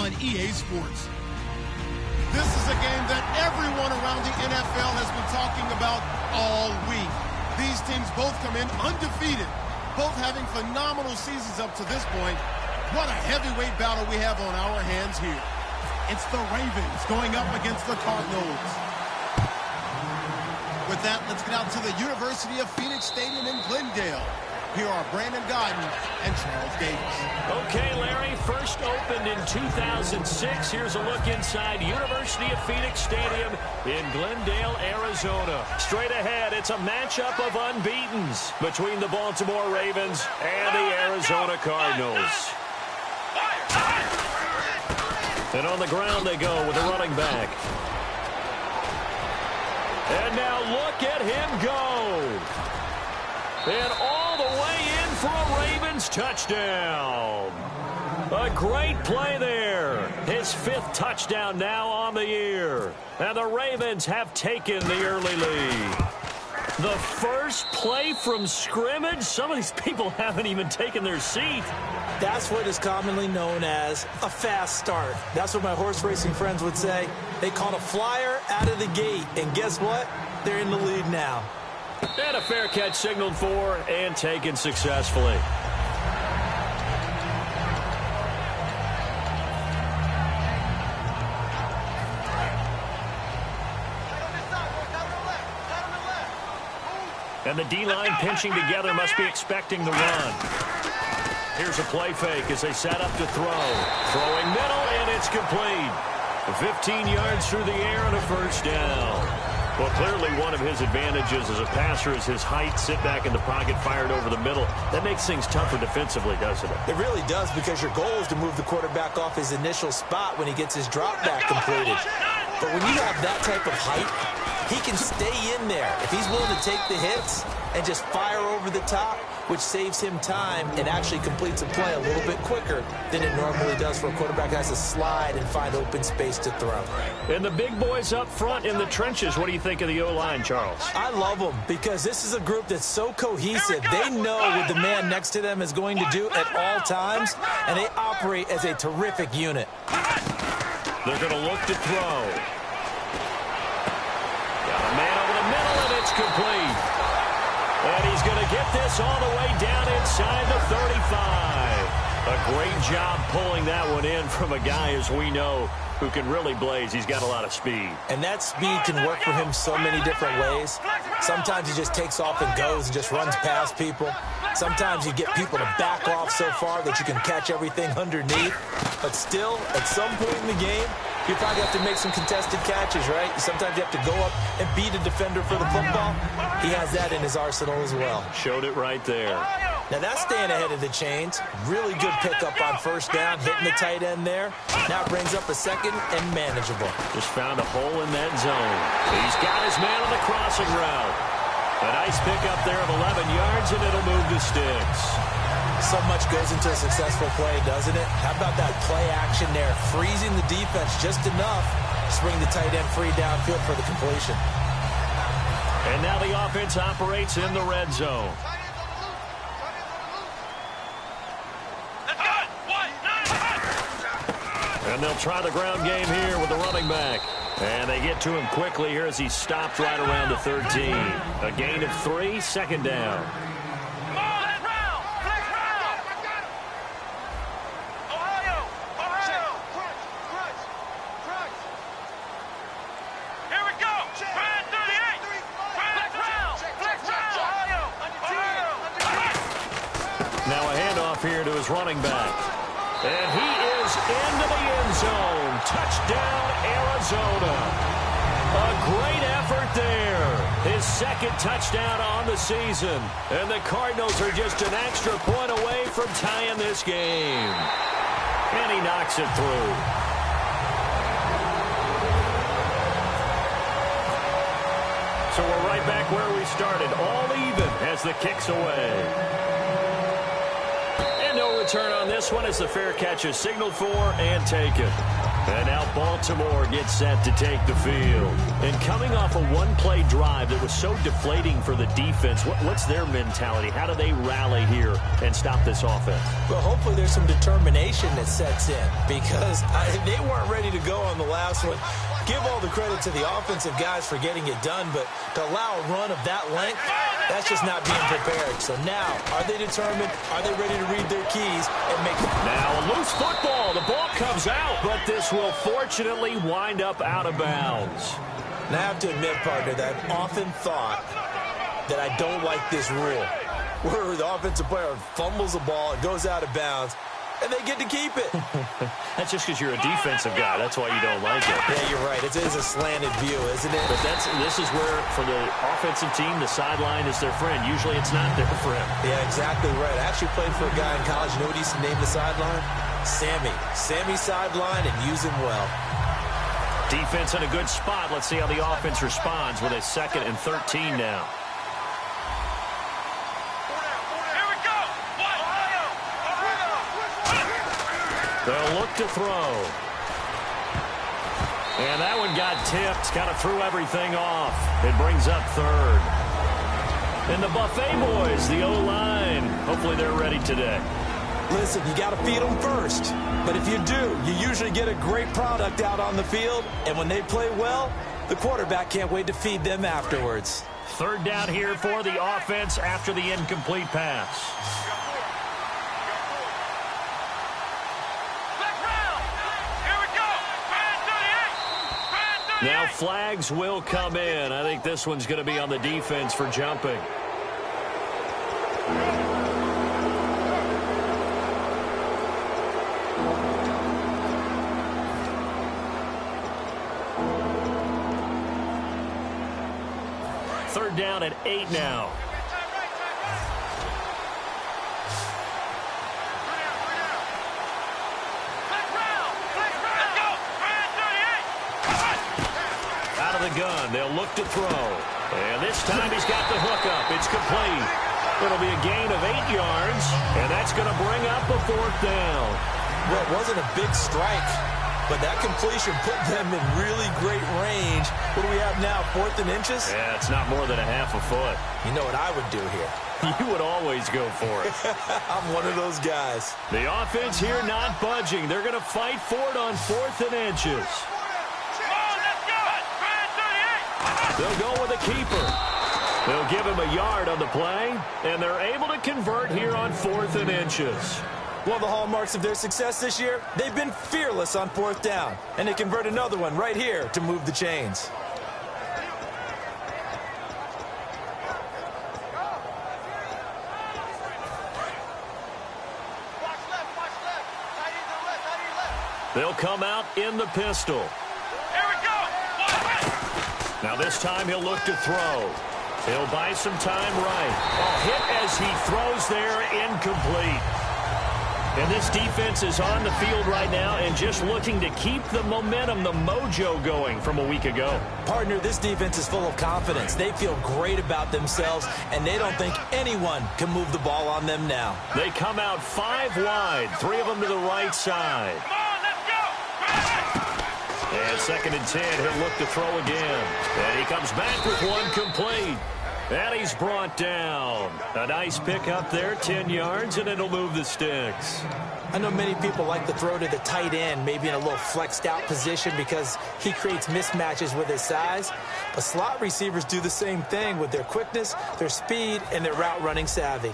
on EA Sports. This is a game that everyone around the NFL has been talking about all week. These teams both come in undefeated, both having phenomenal seasons up to this point. What a heavyweight battle we have on our hands here. It's the Ravens going up against the Cardinals. With that, let's get out to the University of Phoenix Stadium in Glendale. Here are Brandon Gaudin and Charles Davis. Okay, Larry, first opened in 2006. Here's a look inside University of Phoenix Stadium in Glendale, Arizona. Straight ahead, it's a matchup of unbeatens between the Baltimore Ravens and the Arizona Cardinals. And on the ground they go with a running back. And now look at him go. And all the way in for a Ravens touchdown. A great play there. His 5th touchdown now on the year. And the Ravens have taken the early lead. The first play from scrimmage. Some of these people haven't even taken their seat. That's what is commonly known as a fast start. That's what my horse racing friends would say. They caught a flyer out of the gate. And guess what? They're in the lead now. And a fair catch signaled for and taken successfully. And the D-line pinching together must be expecting the run. Here's a play fake as they set up to throw. Throwing middle, and it's complete. 15 yards through the air and a first down. Well, clearly one of his advantages as a passer is his height, sit back in the pocket, fired over the middle. That makes things tougher defensively, doesn't it? It really does, because your goal is to move the quarterback off his initial spot when he gets his drop back completed. But when you have that type of height, he can stay in there. If he's willing to take the hits and just fire over the top, which saves him time and actually completes a play a little bit quicker than it normally does for a quarterback that has to slide and find open space to throw. And the big boys up front in the trenches, what do you think of the O-line, Charles? I love them because this is a group that's so cohesive. They know what the man next to them is going to do at all times, and they operate as a terrific unit. They're going to look to throw. Got a man over the middle, and it's complete. And he's going to get this all the way down inside the 35. A great job pulling that one in from a guy, as we know, who can really blaze. He's got a lot of speed. And that speed can work for him so many different ways. Sometimes he just takes off and goes and just runs past people. Sometimes you get people to back off so far that you can catch everything underneath. But still, at some point in the game, you probably have to make some contested catches, right? Sometimes you have to go up and beat a defender for the football. He has that in his arsenal as well. Showed it right there. Now that's staying ahead of the chains. Really good pickup on first down, hitting the tight end there. Now brings up a second and manageable. Just found a hole in that zone. He's got his man on the crossing route. A nice pickup there of 11 yards, and it'll move the sticks. So much goes into a successful play, doesn't it? How about that play action there? Freezing the defense just enough to bring the tight end free downfield for the completion. And now the offense operates in the red zone. And they'll try the ground game here with the running back. And they get to him quickly here as he stopped right around the 13. A gain of 3, second down. Now a handoff here to his running back. And he is into the end zone. Touchdown, Arizona. A great effort there. His second touchdown on the season. And the Cardinals are just an extra point away from tying this game. And he knocks it through. So we're right back where we started. All even as the kick's away. No return on this one as the fair catch is signaled for and taken. And now Baltimore gets set to take the field. And coming off a one-play drive that was so deflating for the defense, what's their mentality? How do they rally here and stop this offense? Well, hopefully there's some determination that sets in because they weren't ready to go on the last one. Give all the credit to the offensive guys for getting it done, but to allow a run of that length, that's just not being prepared. So now, are they determined? Are they ready to read their keys and make it? Now a loose football. The ball comes out, but this will fortunately wind up out of bounds. And I have to admit, partner, that I've often thought that I don't like this rule, where the offensive player fumbles the ball, it goes out of bounds, and they get to keep it. That's just because you're a defensive guy. That's why you don't like it. Yeah, you're right. It is a slanted view, isn't it? But this is where, for the offensive team, the sideline is their friend. Usually it's not their friend. Yeah, exactly right. I actually played for a guy in college. You know what he used to name the sideline? Sammy. Sammy sideline, and use him well. Defense in a good spot. Let's see how the offense responds with a 2nd and 13 now. They'll look to throw. And that one got tipped. Kind of threw everything off. It brings up 3rd. And the Buffet boys, the O-line, hopefully they're ready today. Listen, you got to feed them first. But if you do, you usually get a great product out on the field. And when they play well, the quarterback can't wait to feed them afterwards. 3rd down here for the offense after the incomplete pass. Now flags will come in. I think this one's going to be on the defense for jumping. Third down at 8 now. Gun. They'll look to throw. And this time he's got the hook up. It's complete. It'll be a gain of 8 yards, and that's going to bring up a 4th down. Well, it wasn't a big strike, but that completion put them in really great range. What do we have now, 4th and inches? Yeah, it's not more than a half a foot. You know what I would do here? You would always go for it. I'm one of those guys. The offense here not budging. They're going to fight for it on 4th and inches. They'll go with a keeper. They'll give him a yard on the play, and they're able to convert here on 4th and inches. One of the hallmarks of their success this year, they've been fearless on 4th down, and they convert another one right here to move the chains. They'll come out in the pistol. Now this time he'll look to throw. He'll buy some time right. Hit as he throws there, incomplete. And this defense is on the field right now and just looking to keep the momentum, the mojo going from a week ago. Partner, this defense is full of confidence. They feel great about themselves, and they don't think anyone can move the ball on them now. They come out 5 wide, 3 of them to the right side. And 2nd and 10, he'll look to throw again. And he comes back with one complete. And he's brought down. A nice pick up there, 10 yards, and it'll move the sticks. I know many people like to throw to the tight end, maybe in a little flexed out position because he creates mismatches with his size. But slot receivers do the same thing with their quickness, their speed, and their route running savvy.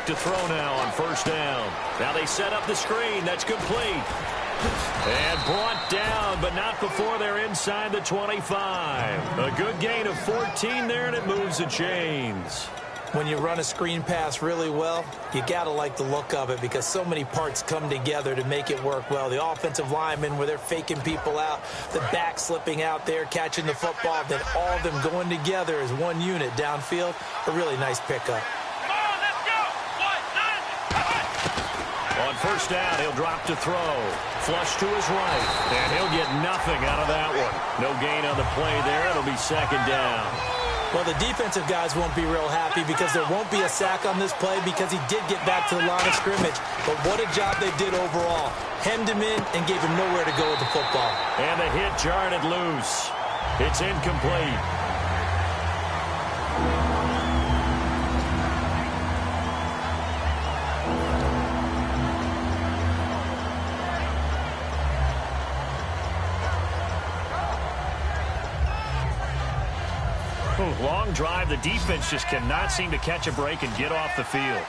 To throw now on 1st down. Now they set up the screen. That's complete. And brought down, but not before they're inside the 25. A good gain of 14 there, and it moves the chains. When you run a screen pass really well, you got to like the look of it because so many parts come together to make it work well. The offensive linemen, where they're faking people out, the back slipping out there, catching the football, then all of them going together as one unit downfield. A really nice pickup. On 1st down, he'll drop to throw. Flush to his right, and he'll get nothing out of that one. No gain on the play there. It'll be 2nd down. Well, the defensive guys won't be real happy because there won't be a sack on this play because he did get back to the line of scrimmage. But what a job they did overall. Hemmed him in and gave him nowhere to go with the football. And the hit jarred it loose. It's incomplete. Long drive. The defense just cannot seem to catch a break and get off the field.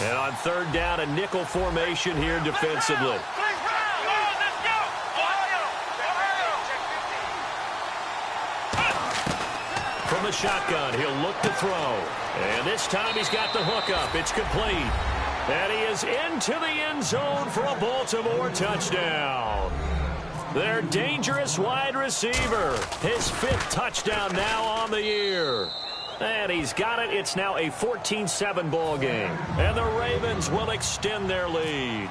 And on third down, a nickel formation here defensively. From the shotgun, he'll look to throw. And this time he's got the hook up. It's complete. And he is into the end zone for a Baltimore touchdown. Their dangerous wide receiver. His 5th touchdown now on the year. And he's got it. It's now a 14-7 ball game. And the Ravens will extend their lead.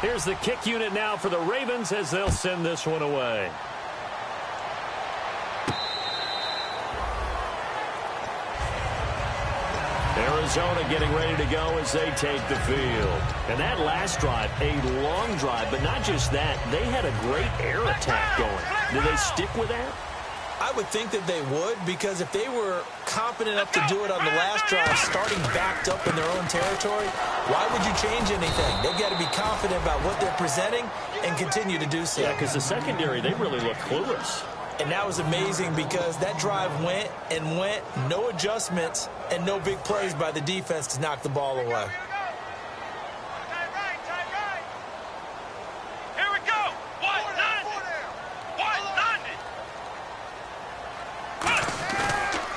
Here's the kick unit now for the Ravens as they'll send this one away. Arizona getting ready to go as they take the field. And that last drive, a long drive, but not just that. They had a great air attack going. Do they stick with that? I would think that they would, because if they were confident enough to do it on the last drive, starting backed up in their own territory, why would you change anything? They've got to be confident about what they're presenting and continue to do so. Yeah, because the secondary, they really look clueless. And that was amazing because that drive went and went, no adjustments, and no big plays by the defense to knock the ball away. Here we go.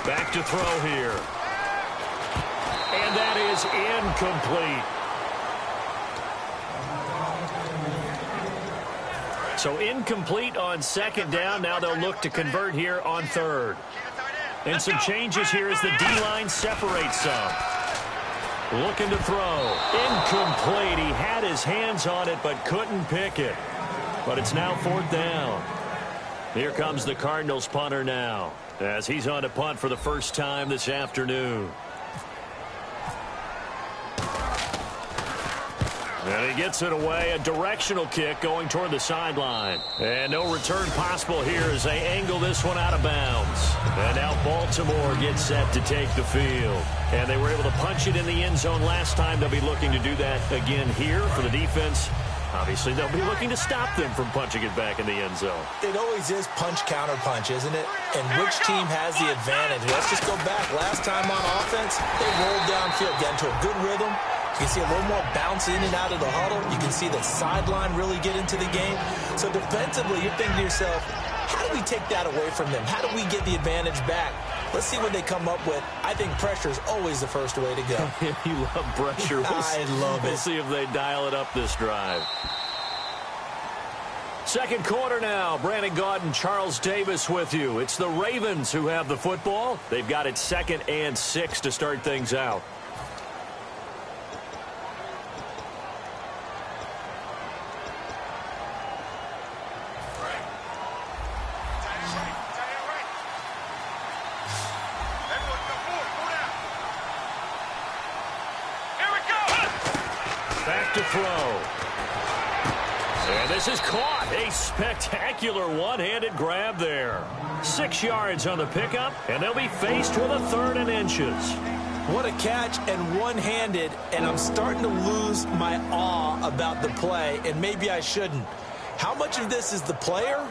Back to throw here. And that is incomplete. So incomplete on second down. Now they'll look to convert here on third. And some changes here as the D-line separates some. Looking to throw. Incomplete. He had his hands on it but couldn't pick it. But it's now 4th down. Here comes the Cardinals punter now as he's on to punt for the first time this afternoon. And he gets it away, a directional kick going toward the sideline. And no return possible here as they angle this one out of bounds. And now Baltimore gets set to take the field. And they were able to punch it in the end zone last time. They'll be looking to do that again here for the defense. Obviously, they'll be looking to stop them from punching it back in the end zone. It always is punch-counter-punch, isn't it? And which team has the advantage? Let's just go back. Last time on offense, they rolled downfield, got into a good rhythm. You can see a little more bounce in and out of the huddle. You can see the sideline really get into the game. So defensively, you're thinking to yourself, how do we take that away from them? How do we get the advantage back? Let's see what they come up with. I think pressure is always the first way to go. You love pressure. I love it. We'll see if they dial it up this drive. Second quarter now. Brandon Gaudin and Charles Davis with you. It's the Ravens who have the football. They've got it 2nd and 6 to start things out. Back to throw. And this is caught. A spectacular one-handed grab there. 6 yards on the pickup, and they'll be faced with a 3rd and inches. What a catch, and one-handed, and I'm starting to lose my awe about the play, and maybe I shouldn't. How much of this is the player?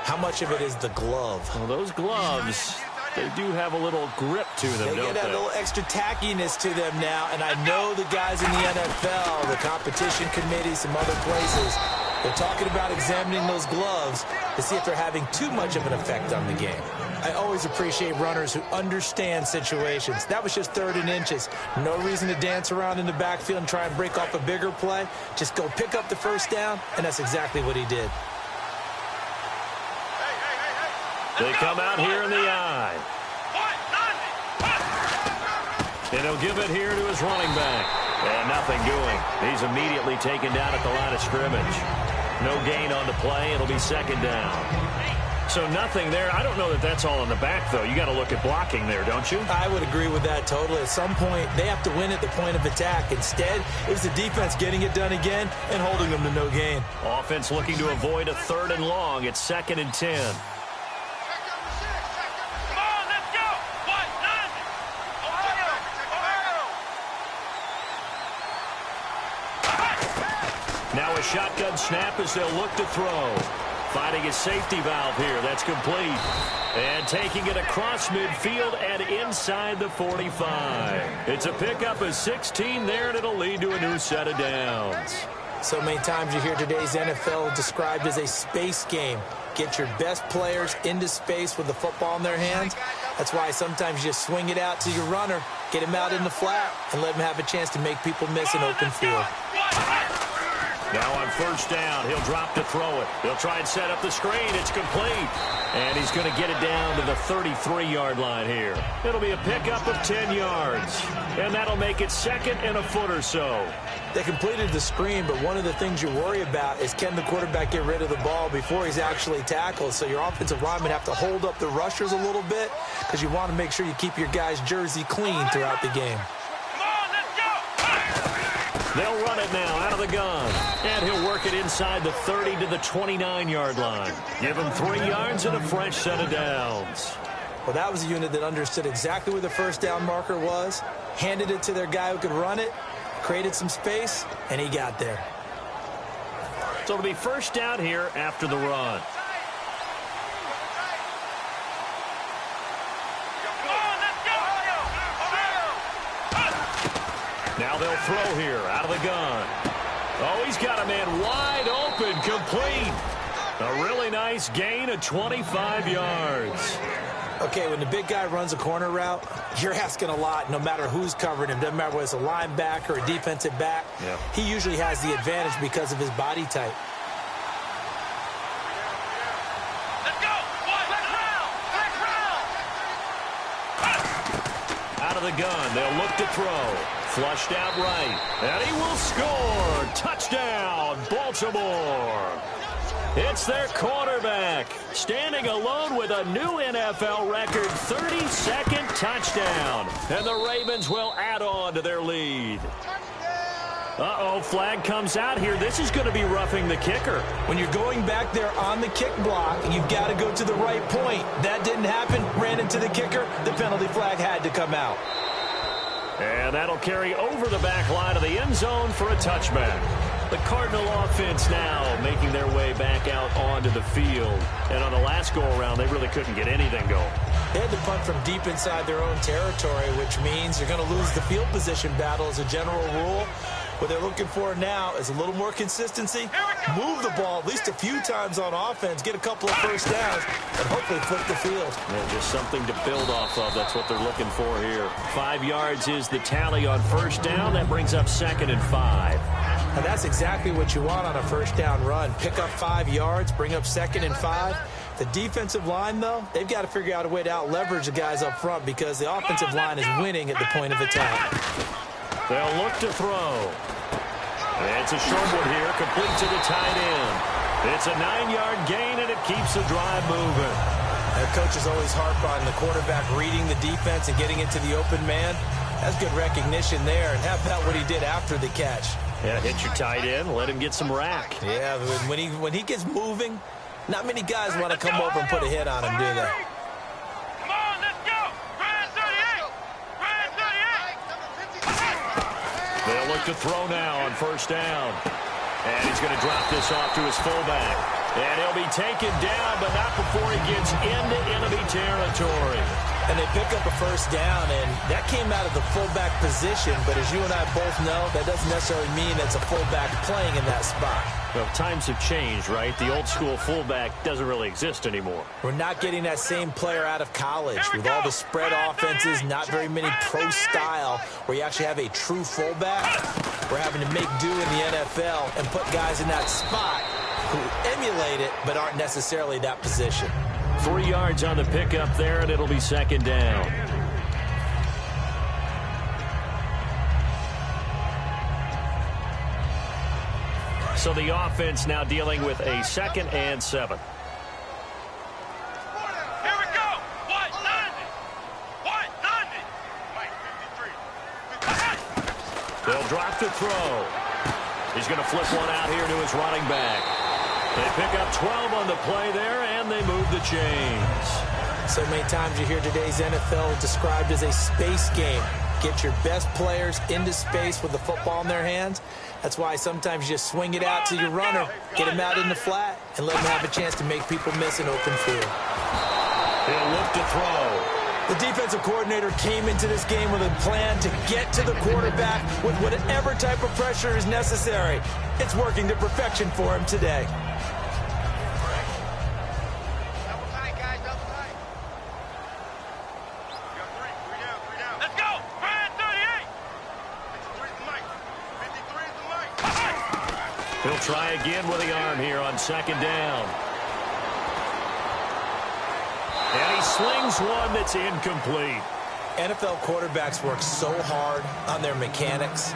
How much of it is the glove? Well, those gloves, they do have a little grip to them, They don't get a they? little extra tackiness to them now, and I know the guys in the NFL, the competition committee, some other places, they're talking about examining those gloves to see if they're having too much of an effect on the game. I always appreciate runners who understand situations. That was just 3rd and inches. No reason to dance around in the backfield and try and break off a bigger play. Just go pick up the first down, and that's exactly what he did. They come out here in the eye. And he'll give it here to his running back. And nothing doing. He's immediately taken down at the line of scrimmage. No gain on the play. It'll be 2nd down. So nothing there. I don't know that that's all in the back, though. You got to look at blocking there, don't you? I would agree with that totally. At some point, they have to win at the point of attack. Instead, it was the defense getting it done again and holding them to no gain. Offense looking to avoid a 3rd and long. It's 2nd and 10. Now a shotgun snap as they'll look to throw. Finding a safety valve here. That's complete. And taking it across midfield and inside the 45. It's a pickup of 16 there, and it'll lead to a new set of downs. So many times you hear today's NFL described as a space game. Get your best players into space with the football in their hands. That's why sometimes you just swing it out to your runner, get him out in the flat, and let him have a chance to make people miss an open field. Now on 1st down, he'll drop to throw it. He'll try and set up the screen. It's complete. And he's going to get it down to the 33-yard line here. It'll be a pickup of 10 yards. And that'll make it 2nd and a foot or so. They completed the screen, but one of the things you worry about is can the quarterback get rid of the ball before he's actually tackled. So your offensive linemen have to hold up the rushers a little bit because you want to make sure you keep your guy's jersey clean throughout the game. They'll run it now out of the gun. And he'll work it inside the 30 to the 29-yard line. Give him 3 yards and a fresh set of downs. Well, that was a unit that understood exactly where the 1st down marker was, handed it to their guy who could run it, created some space, and he got there. So it'll be 1st down here after the run. Now they'll throw here out of the gun. Oh, he's got a man wide open, complete. A really nice gain of 25 yards. Okay, when the big guy runs a corner route, you're asking a lot no matter who's covering him. Doesn't matter whether it's a linebacker or a defensive back. Yeah. He usually has the advantage because of his body type. Out of the gun, they'll look to throw. Flushed out right, and he will score. Touchdown, Baltimore. It's their quarterback, standing alone with a new NFL record 32nd touchdown. And the Ravens will add on to their lead. Uh-oh, flag comes out here. This is going to be roughing the kicker. When you're going back there on the kick block, you've got to go to the right point. That didn't happen, ran into the kicker. The penalty flag had to come out. And that'll carry over the back line of the end zone for a touchback. The Cardinal offense now making their way back out onto the field. And on the last go-around, they really couldn't get anything going. They had to punt from deep inside their own territory, which means you're going to lose the field position battle as a general rule. What they're looking for now is a little more consistency, move the ball at least a few times on offense, get a couple of 1st downs, and hopefully flip the field. Yeah, just something to build off of. That's what they're looking for here. 5 yards is the tally on 1st down. That brings up 2nd and 5. And that's exactly what you want on a 1st down run. Pick up 5 yards, bring up 2nd and 5. The defensive line, though, they've got to figure out a way to out-leverage the guys up front because the offensive line is winning at the point of attack. They'll look to throw. It's a short one here, complete to the tight end. It's a 9-yard gain, and it keeps the drive moving. The coaches always harp on the quarterback reading the defense and getting into the open man. That's good recognition there. And how about what he did after the catch? Yeah, hit your tight end, let him get some rack. Yeah, when he gets moving, not many guys want to come over and put a hit on him, do they? They'll look to throw now on 1st down. And he's going to drop this off to his fullback. And he'll be taken down, but not before he gets into enemy territory. And they pick up a 1st down, and that came out of the fullback position. But as you and I both know, that doesn't necessarily mean it's a fullback playing in that spot. Well, times have changed, right? The old-school fullback doesn't really exist anymore. We're not getting that same player out of college. With all the spread offenses, not very many pro style, where you actually have a true fullback. We're having to make do in the NFL and put guys in that spot who emulate it but aren't necessarily that position. 3 yards on the pickup there, and it'll be 2nd down. So the offense now dealing with a 2nd and 7. They'll drop the throw. He's going to flip one out here to his running back. They pick up 12 on the play there, and they move the chains. So many times you hear today's NFL described as a space game. Get your best players into space with the football in their hands. That's why sometimes you just swing it out to your runner, get him out in the flat, and let him have a chance to make people miss an open field. He'll look to throw. The defensive coordinator came into this game with a plan to get to the quarterback with whatever type of pressure is necessary. It's working to perfection for him today. He'll try again with the arm here on second down. And he slings one that's incomplete. NFL quarterbacks work so hard on their mechanics,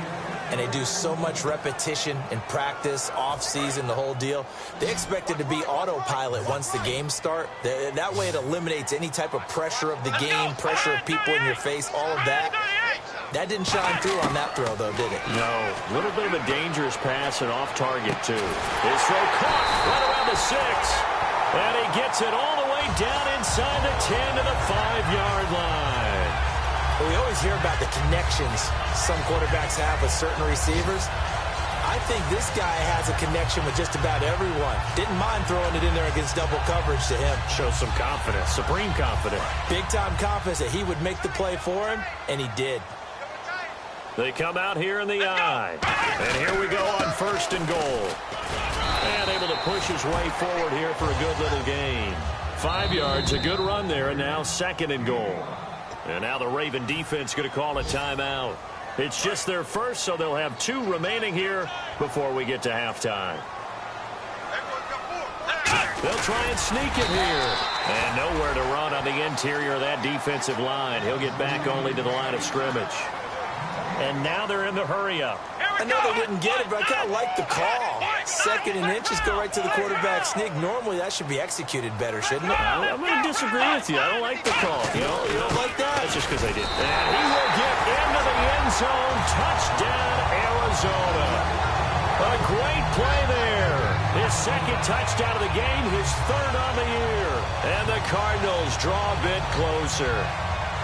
and they do so much repetition in practice, off-season, the whole deal. They expect it to be autopilot once the games start. That way it eliminates any type of pressure of the game, pressure of people in your face, all of that. That didn't shine through on that throw, though, did it? No. A little bit of a dangerous pass and off target, too. His throw caught right around the 6. And he gets it all the way down inside the 10 to the 5-yard line. Well, we always hear about the connections some quarterbacks have with certain receivers. I think this guy has a connection with just about everyone. Didn't mind throwing it in there against double coverage to him. Shows some confidence, supreme confidence. Big-time confidence that he would make the play for him, and he did. They come out here in the eye. And here we go on 1st and goal. And able to push his way forward here for a good little gain. 5 yards, a good run there, and now 2nd and goal. And now the Raven defense going to call a timeout. It's just their first, so they'll have 2 remaining here before we get to halftime. They'll try and sneak it here. And nowhere to run on the interior of that defensive line. He'll get back only to the line of scrimmage. And now they're in the hurry-up. I know they didn't get it, but I kind of like the call. 2nd and inches, go right to the quarterback sneak. Normally, that should be executed better, shouldn't it? I'm going to disagree with you. I don't like the call. You don't like that? That's just because I did. And he will get into the end zone. Touchdown, Arizona. A great play there. His 2nd touchdown of the game, his 3rd on the year. And the Cardinals draw a bit closer.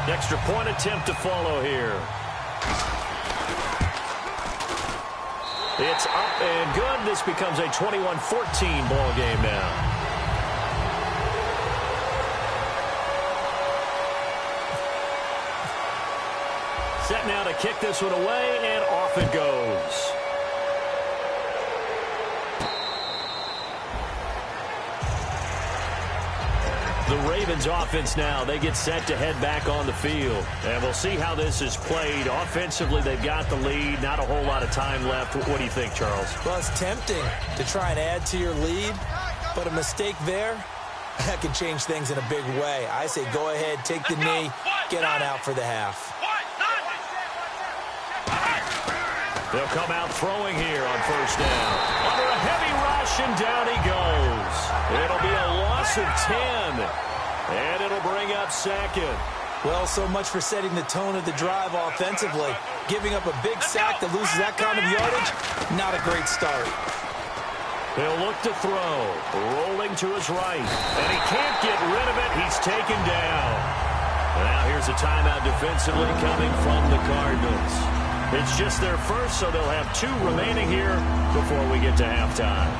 Extra point attempt to follow here. It's up and good. This becomes a 21-14 ball game now. Set now to kick this one away, and off it goes. The Ravens offense now, they get set to head back on the field. And we'll see how this is played. Offensively, they've got the lead. Not a whole lot of time left. What do you think, Charles? Well, it's tempting to try and add to your lead, but a mistake there, that can change things in a big way. I say go ahead, take the knee, get on out for the half. They'll come out throwing here on 1st down. Under a heavy rush, and down he goes. It'll be a loss of 10, and it'll bring up 2nd. Well, so much for setting the tone of the drive offensively. Giving up a big sack that loses that kind of yardage, not a great start. He'll look to throw, rolling to his right, and he can't get rid of it. He's taken down. And now here's a timeout defensively coming from the Cardinals. It's just their first, so they'll have 2 remaining here before we get to halftime.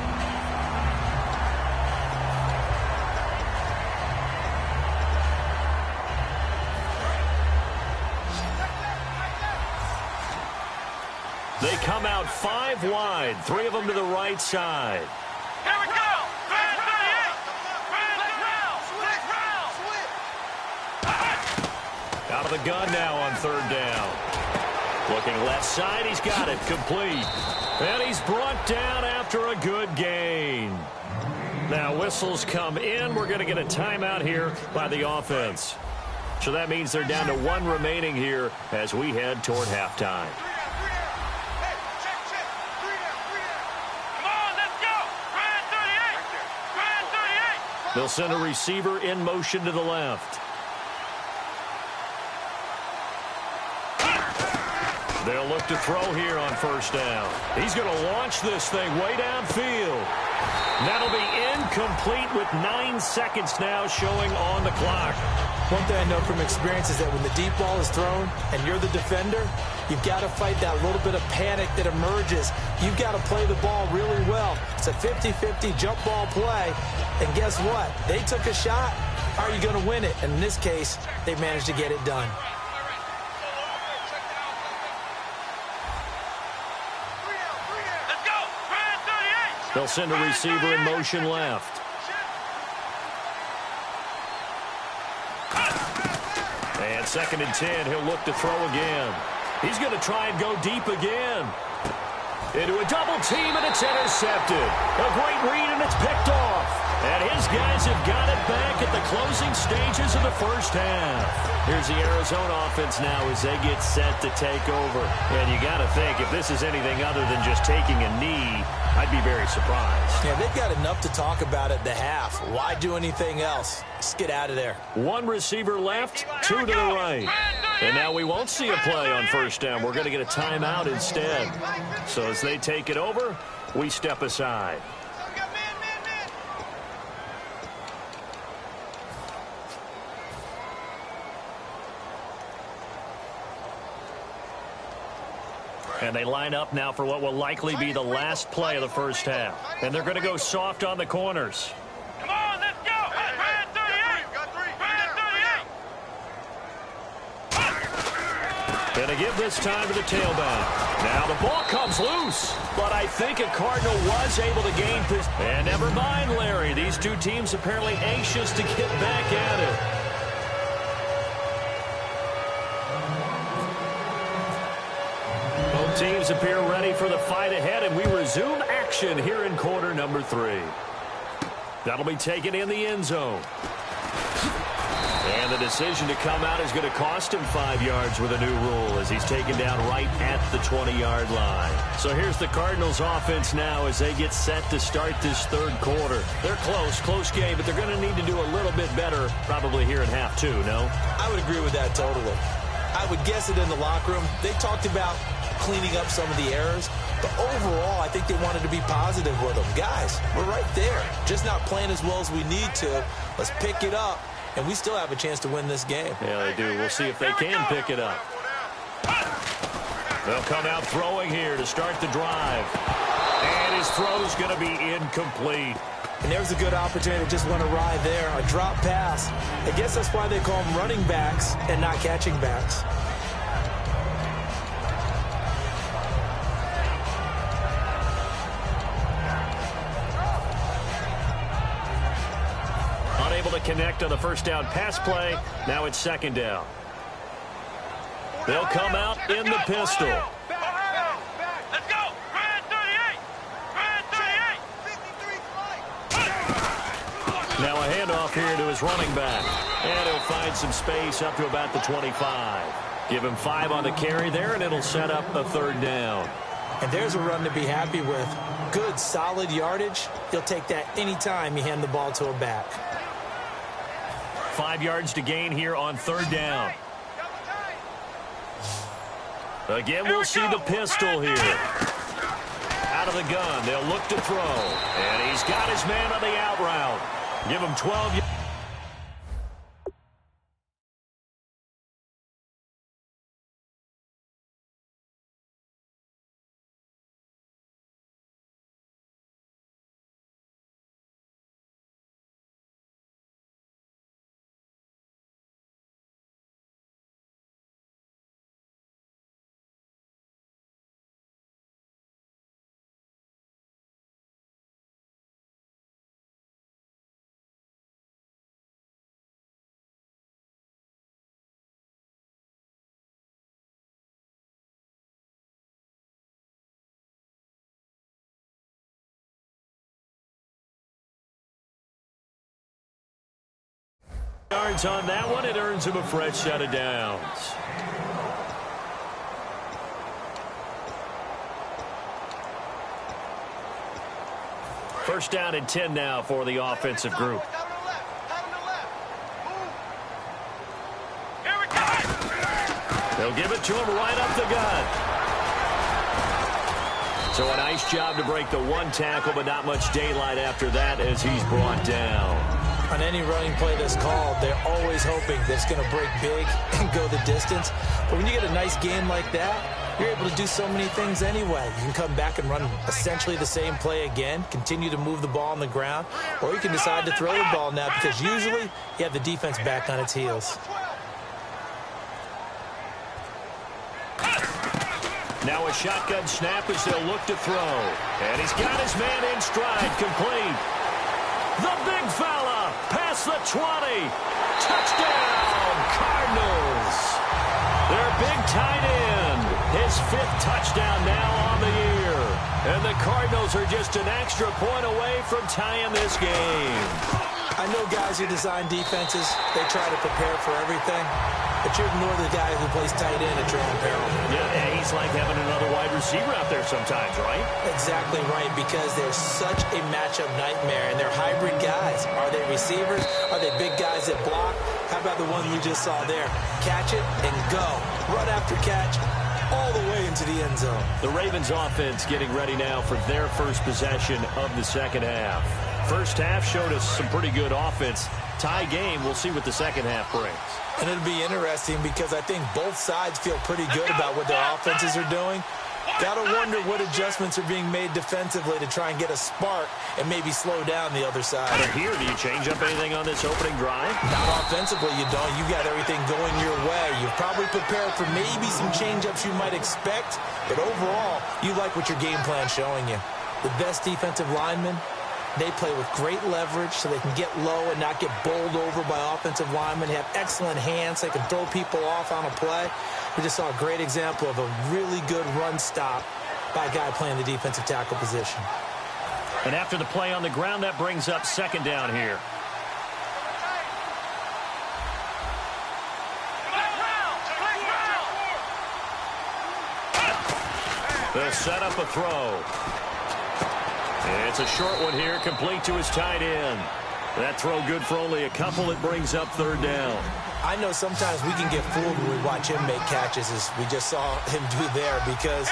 They come out 5 wide, 3 of them to the right side. Here we go! Out of the gun now on 3rd down. Looking left side, he's got it, complete. And he's brought down after a good gain. Now whistles come in. We're going to get a timeout here by the offense. So that means they're down to 1 remaining here as we head toward halftime. They'll send a receiver in motion to the left. They'll look to throw here on first down. He's going to launch this thing way downfield. That'll be incomplete with 9 seconds now showing on the clock. One thing I know from experience is that when the deep ball is thrown and you're the defender, you've got to fight that little bit of panic that emerges. You've got to play the ball really well. It's a 50-50 jump ball play. And guess what? They took a shot. How are you going to win it? And in this case, they managed to get it done. They'll send a receiver in motion left. And 2nd and 10, he'll look to throw again. He's going to try and go deep again. Into a double team, and it's intercepted. A great read, and it's picked off. And his guys have got it back at the closing stages of the first half. Here's the Arizona offense now as they get set to take over. And you got to think, if this is anything other than just taking a knee, I'd be very surprised. Yeah, they've got enough to talk about at the half. Why do anything else? Just get out of there. 1 receiver left, 2 to the right. And now we won't see a play on first down. We're going to get a timeout instead. So as they take it over, we step aside. And they line up now for what will likely be the last play of the first half. And they're going to go soft on the corners. Come on, let's go. Brand 38. Going to give this time to the tailback. Now the ball comes loose. But I think a Cardinal was able to gain this. And never mind, Larry. These two teams apparently anxious to get back at it. Teams appear ready for the fight ahead, and we resume action here in quarter number 3. That'll be taken in the end zone. And the decision to come out is going to cost him 5 yards with a new rule as he's taken down right at the 20-yard line. So here's the Cardinals offense now as they get set to start this third quarter. They're close game, but they're going to need to do a little bit better probably here in half 2, no? I would agree with that totally. I would guess it in the locker room. They talked about cleaning up some of the errors, but overall, I think they wanted to be positive with them. Guys, we're right there, just not playing as well as we need to. Let's pick it up, and we still have a chance to win this game. Yeah, they do. We'll see if they can pick it up. They'll come out throwing here to start the drive. And his throw's going to be incomplete. And there's a good opportunity to just want to ride there, a drop pass. I guess that's why they call them running backs and not catching backs. Unable to connect on the first down pass play. Now it's 2nd down. They'll come out in the pistol. Let's go. Brand 38. Brand 38. Now a handoff here to his running back. And he'll find some space up to about the 25. Give him 5 on the carry there, and it'll set up a 3rd down. And there's a run to be happy with. Good, solid yardage. He'll take that anytime you hand the ball to a back. 5 yards to gain here on 3rd down. Again, we'll see the pistol here. Out of the gun, they'll look to throw. And he's got his man on the out route. Give him 12 yards. Yards on that one. It earns him a fresh set of downs. First down and 10 now for the offensive group. They'll give it to him right up the gut. So a nice job to break the one tackle, but not much daylight after that as he's brought down. On any running play that's called, they're always hoping that it's going to break big and go the distance. But when you get a nice game like that, you're able to do so many things anyway. You can come back and run essentially the same play again, continue to move the ball on the ground, or you can decide to throw the ball now because usually you have the defense back on its heels. Now a shotgun snap as they'll look to throw. And he's got his man in stride, complete. The big fella, past the 20. Touchdown, Cardinals. Their big tight end, his 5th touchdown now on the year. And the Cardinals are just an extra point away from tying this game. I know guys who design defenses, they try to prepare for everything, but you ignore the guy who plays tight end at your own peril. Yeah, he's like having another wide receiver out there sometimes, right? Exactly right, because they're such a matchup nightmare, and they're hybrid guys. Are they receivers? Are they big guys that block? How about the one we just saw there? Catch it and go. Run after catch all the way into the end zone. The Ravens offense getting ready now for their first possession of the second half. First half showed us some pretty good offense. Tie game, we'll see what the second half brings. And it'll be interesting because I think both sides feel pretty good about what their offenses are doing. Gotta wonder what adjustments are being made defensively to try and get a spark and maybe slow down the other side. But here, do you change up anything on this opening drive? Not offensively, you don't. You got everything going your way. You've probably prepared for maybe some change-ups you might expect, but overall, you like what your game plan's showing you. The best defensive linemen, they play with great leverage so they can get low and not get bowled over by offensive linemen. They have excellent hands. They can throw people off on a play. We just saw a great example of a really good run stop by a guy playing the defensive tackle position. And after the play on the ground, that brings up second down here. They'll set up a throw. It's a short one here, complete to his tight end. That throw good for only a couple. It brings up third down. I know sometimes we can get fooled when we watch him make catches, as we just saw him do there, because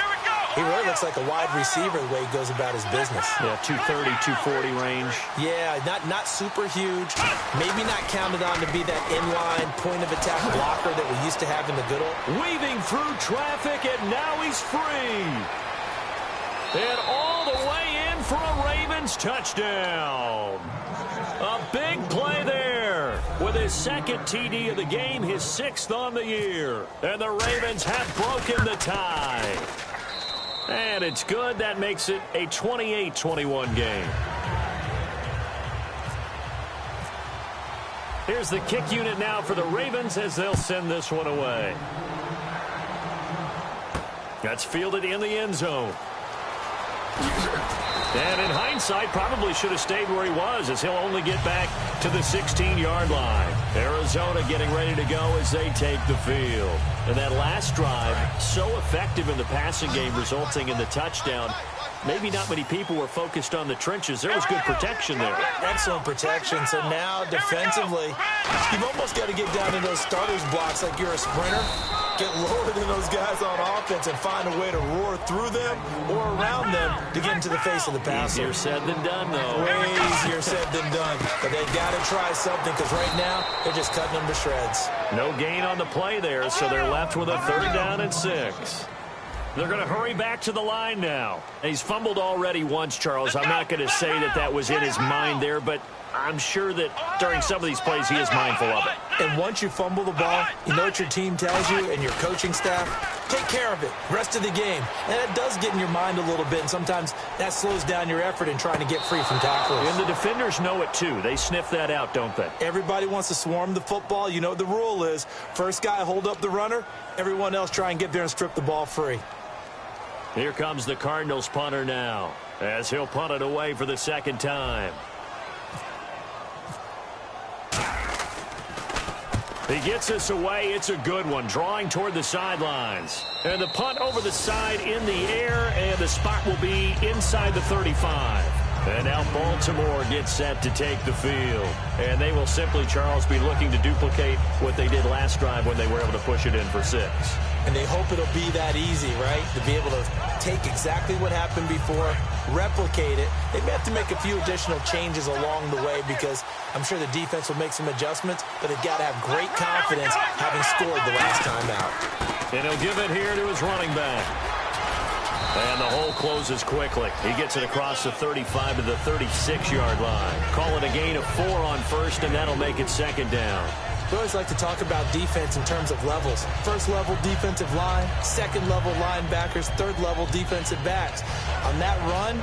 he really looks like a wide receiver the way he goes about his business. Yeah, 230, 240 range. Yeah, not super huge. Maybe not counted on to be that inline point-of-attack blocker that we used to have in the good old. Weaving through traffic, and now he's free. And all the way in for a Ravens touchdown. A big play there with his second TD of the game, his 6th on the year. And the Ravens have broken the tie. And it's good. That makes it a 28-21 game. Here's the kick unit now for the Ravens as they'll send this one away. That's fielded in the end zone. And in hindsight, probably should have stayed where he was, as he'll only get back to the 16-yard line. Arizona getting ready to go as they take the field. And that last drive, so effective in the passing game, resulting in the touchdown. Maybe not many people were focused on the trenches. There was good protection there. Excellent protection. So now, defensively, you've almost got to get down in those starters blocks like you're a sprinter. Get lower than those guys on offense and find a way to roar through them or around them to get into the face of the passer. Easier said than done, though. Way easier said than done. But they've got to try something, because right now they're just cutting them to shreds. No gain on the play there, so they're left with a 3rd down and 6. They're going to hurry back to the line now. He's fumbled already once, Charles. I'm not going to say that was in his mind there, but I'm sure that during some of these plays he is mindful of it. And once you fumble the ball, you know what your team tells you and your coaching staff? Take care of it. Rest of the game. And it does get in your mind a little bit, and sometimes that slows down your effort in trying to get free from tacklers. And the defenders know it too. They sniff that out, don't they? Everybody wants to swarm the football. You know what the rule is. First guy hold up the runner. Everyone else try and get there and strip the ball free. Here comes the Cardinals punter now, as he'll punt it away for the 2nd time. He gets us away. It's a good one, drawing toward the sidelines. And the punt over the side in the air, and the spot will be inside the 35. And now Baltimore gets set to take the field. And they will simply, Charles, be looking to duplicate what they did last drive when they were able to push it in for 6. And they hope it'll be that easy, right? To be able to take exactly what happened before, replicate it. They may have to make a few additional changes along the way because I'm sure the defense will make some adjustments, but they've got to have great confidence having scored the last time out. And he'll give it here to his running back. And the hole closes quickly. He gets it across the 35 to the 36-yard line. Call it a gain of 4 on first, and that'll make it 2nd down. We always like to talk about defense in terms of levels. First level defensive line, second level linebackers, third level defensive backs. On that run,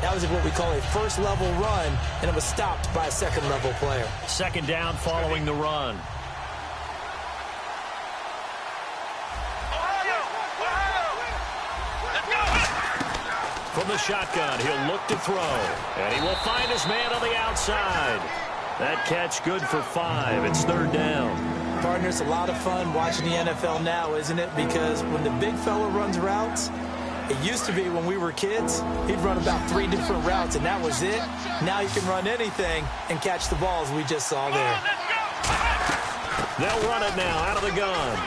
that was what we call a first level run, and it was stopped by a second level player. 2nd down following the run. From the shotgun, he'll look to throw. And he will find his man on the outside. That catch good for 5. It's 3rd down. Partner, it's a lot of fun watching the NFL now, isn't it? Because when the big fella runs routes, it used to be when we were kids, he'd run about 3 different routes, and that was it. Now he can run anything and catch the balls we just saw there. They'll run it now out of the gun.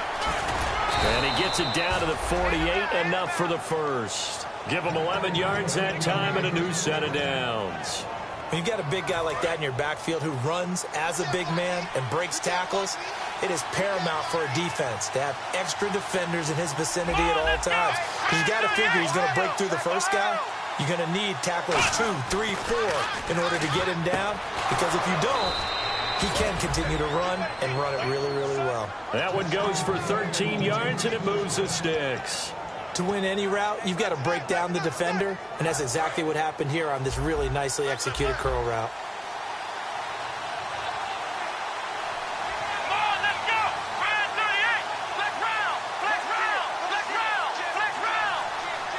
And he gets it down to the 48, enough for the first. Give him 11 yards that time and a new set of downs. When you've got a big guy like that in your backfield who runs as a big man and breaks tackles, it is paramount for a defense to have extra defenders in his vicinity at all times. You've got to figure he's going to break through the first guy. You're going to need tacklers 2, 3, 4 in order to get him down, because if you don't, he can continue to run and run it really, really well. That one goes for 13 yards, and it moves the sticks. To win any route, you've got to break down the defender, and that's exactly what happened here on this really nicely executed curl route. Come on, let's go! Ryan 38! Flex round! Flex round! Flex round! Flex round!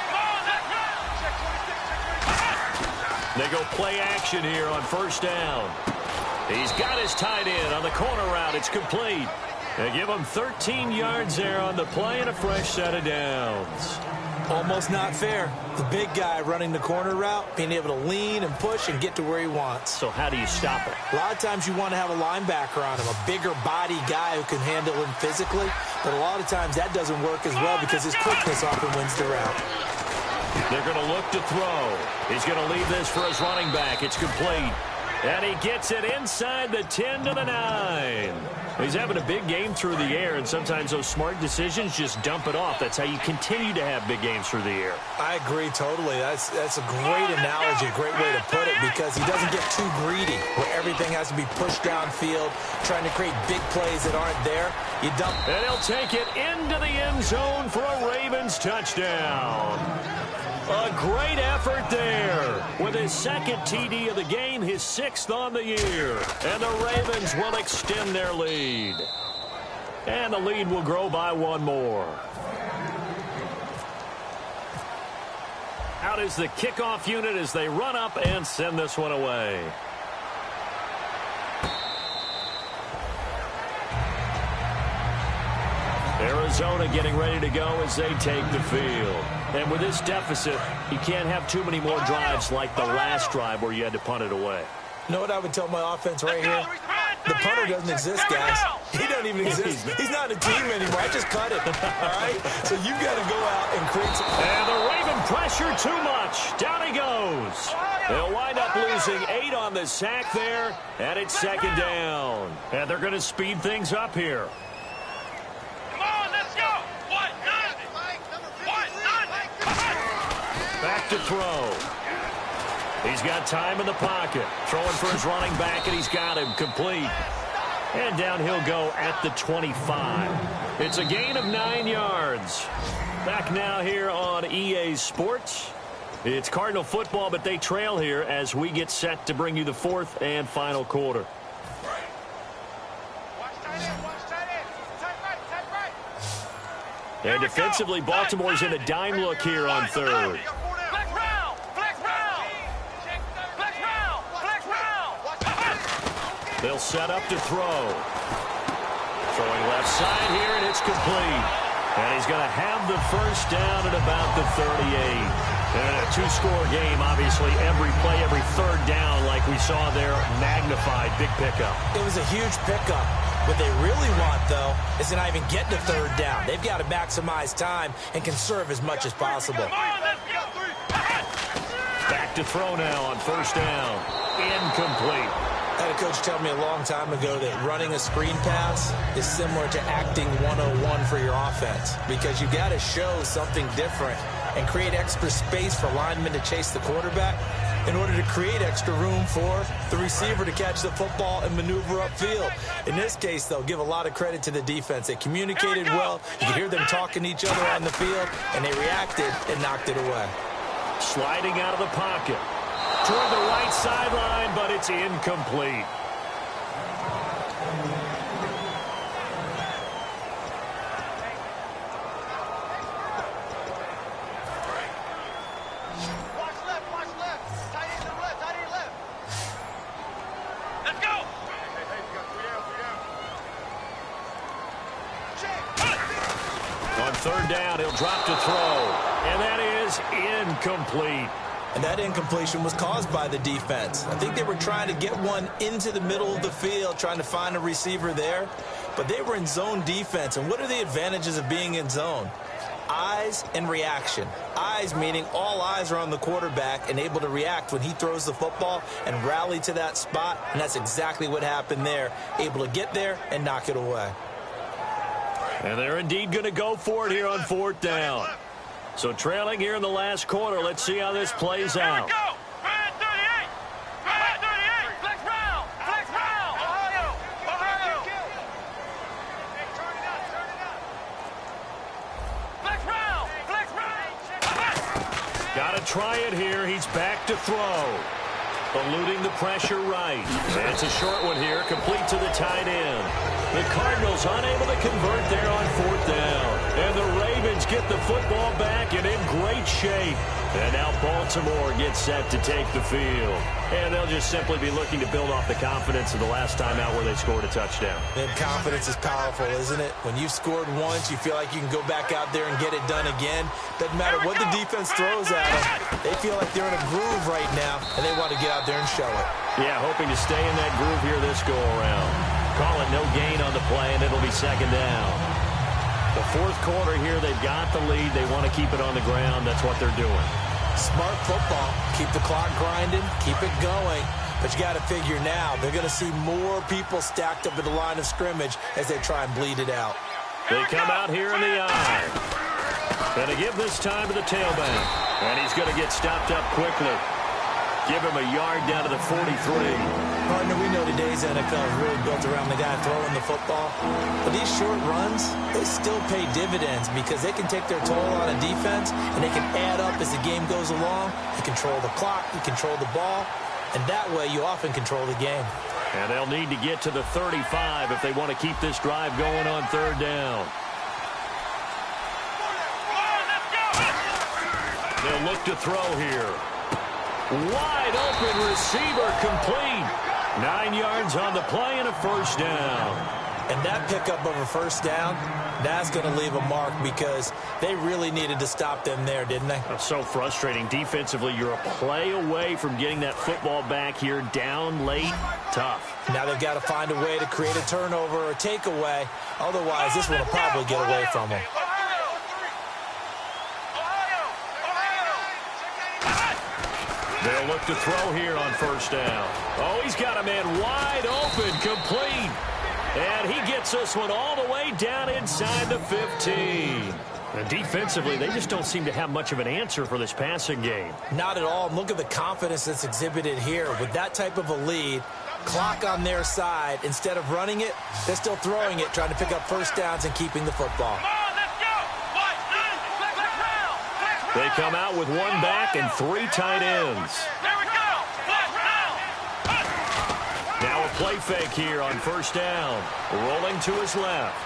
Come on, let's go! Check 26, check 26. They go play action here on 1st down. He's got his tight end on the corner route. It's complete. They give him 13 yards there on the play and a fresh set of downs. Almost not fair. The big guy running the corner route, being able to lean and push and get to where he wants. So how do you stop it? A lot of times you want to have a linebacker on him, a bigger body guy who can handle him physically. But a lot of times that doesn't work as well because his quickness often wins the route. They're going to look to throw. He's going to leave this for his running back. It's complete. And he gets it inside the 10 to the 9. He's having a big game through the air, and sometimes those smart decisions just dump it off. That's how you continue to have big games through the air. I agree totally. That's a great analogy, a great way to put it, because he doesn't get too greedy where everything has to be pushed downfield, trying to create big plays that aren't there. You dump. And he'll take it into the end zone for a Ravens touchdown. A great effort there. With his 2nd TD of the game, his 6th on the year. And the Ravens will extend their lead. And the lead will grow by 1 more. Out is the kickoff unit as they run up and send this one away. Arizona getting ready to go as they take the field. And with this deficit, you can't have too many more drives like the last drive where you had to punt it away. You know what I would tell my offense right here? The punter doesn't exist, guys. He doesn't even exist. He's not a team anymore. I just cut it, all right? So you've got to go out and create some... And the Raven pressure too much. Down he goes. They'll wind up losing 8 on the sack there, and it's 2nd down. And they're going to speed things up here. Back to throw. He's got time in the pocket. Throwing for his running back, and he's got him complete. And down he'll go at the 25. It's a gain of 9 yards. Back now here on EA Sports. It's Cardinal football, but they trail here as we get set to bring you the 4th and final quarter. And defensively, Baltimore's in a dime look here on 3rd. They'll set up to throw. Throwing left side here, and it's complete. And he's going to have the first down at about the 38. And a two-score game, obviously, every play, every third down, like we saw there, magnified, big pickup. It was a huge pickup. What they really want, though, is to not even get to third down. They've got to maximize time and conserve as much as possible. Back to throw now on first down. Incomplete. I had a coach tell me a long time ago that running a screen pass is similar to acting 101 for your offense, because you got to show something different and create extra space for linemen to chase the quarterback in order to create extra room for the receiver to catch the football and maneuver upfield. In this case, though, give a lot of credit to the defense. They communicated well. You could hear them talking to each other on the field, and they reacted and knocked it away. Sliding out of the pocket. Toward the right sideline, but it's incomplete. Third down, he'll drop to throw, and that is incomplete. And that incompletion was caused by the defense. I think they were trying to get one into the middle of the field, trying to find a receiver there, but they were in zone defense. And what are the advantages of being in zone? Eyes and reaction. Eyes meaning all eyes are on the quarterback and able to react when he throws the football and rally to that spot, and that's exactly what happened there. Able to get there and knock it away. And they're indeed going to go for it here on fourth down. So trailing here in the last quarter. Let's see how this plays out. Here we go. Red 38. Red 38. Flex round. Flex round. Ohio. Ohio. Hey, turn it up. Turn it up. Flex round. Flex round. Got to try it here. He's back to throw. Eluding the pressure right. That's a short one here. Complete to the tight end. The Cardinals unable to convert there on fourth down. And the Ravens get the football back and in great shape. And now Baltimore gets set to take the field. And they'll just simply be looking to build off the confidence of the last time out where they scored a touchdown. And confidence is powerful, isn't it? When you've scored once, you feel like you can go back out there and get it done again. Doesn't matter what the defense throws at them. They feel like they're in a groove right now, and they want to get out there and show it. Yeah, hoping to stay in that groove here this go-around. Call it no gain on the play, and it'll be second down. The fourth quarter here, they've got the lead. They want to keep it on the ground. That's what they're doing. Smart football. Keep the clock grinding. Keep it going. But you got to figure now, they're going to see more people stacked up at the line of scrimmage as they try and bleed it out. They come out here in the eye. Going to give this time to the tailback. And he's going to get stopped up quickly. Give him a yard down to the 43. Partner, we know today's NFL is really built around the guy throwing the football. But these short runs, they still pay dividends because they can take their toll on a defense and they can add up as the game goes along. You control the clock, you control the ball, and that way you often control the game. And they'll need to get to the 35 if they want to keep this drive going on third down. They'll look to throw here. Wide open receiver complete. 9 yards on the play and a first down. And that pickup of a first down, that's going to leave a mark because they really needed to stop them there, didn't they? That's so frustrating. Defensively, you're a play away from getting that football back here down late. Tough. Now they've got to find a way to create a turnover or a takeaway. Otherwise, this one will probably get away from them. They'll look to throw here on first down. Oh, he's got a man wide open, complete. And he gets this one all the way down inside the 15. And defensively, they just don't seem to have much of an answer for this passing game. Not at all. Look at the confidence that's exhibited here. With that type of a lead, clock on their side, instead of running it, they're still throwing it, trying to pick up first downs and keeping the football. They come out with one back and 3 tight ends. There we go. Now a play fake here on first down. Rolling to his left.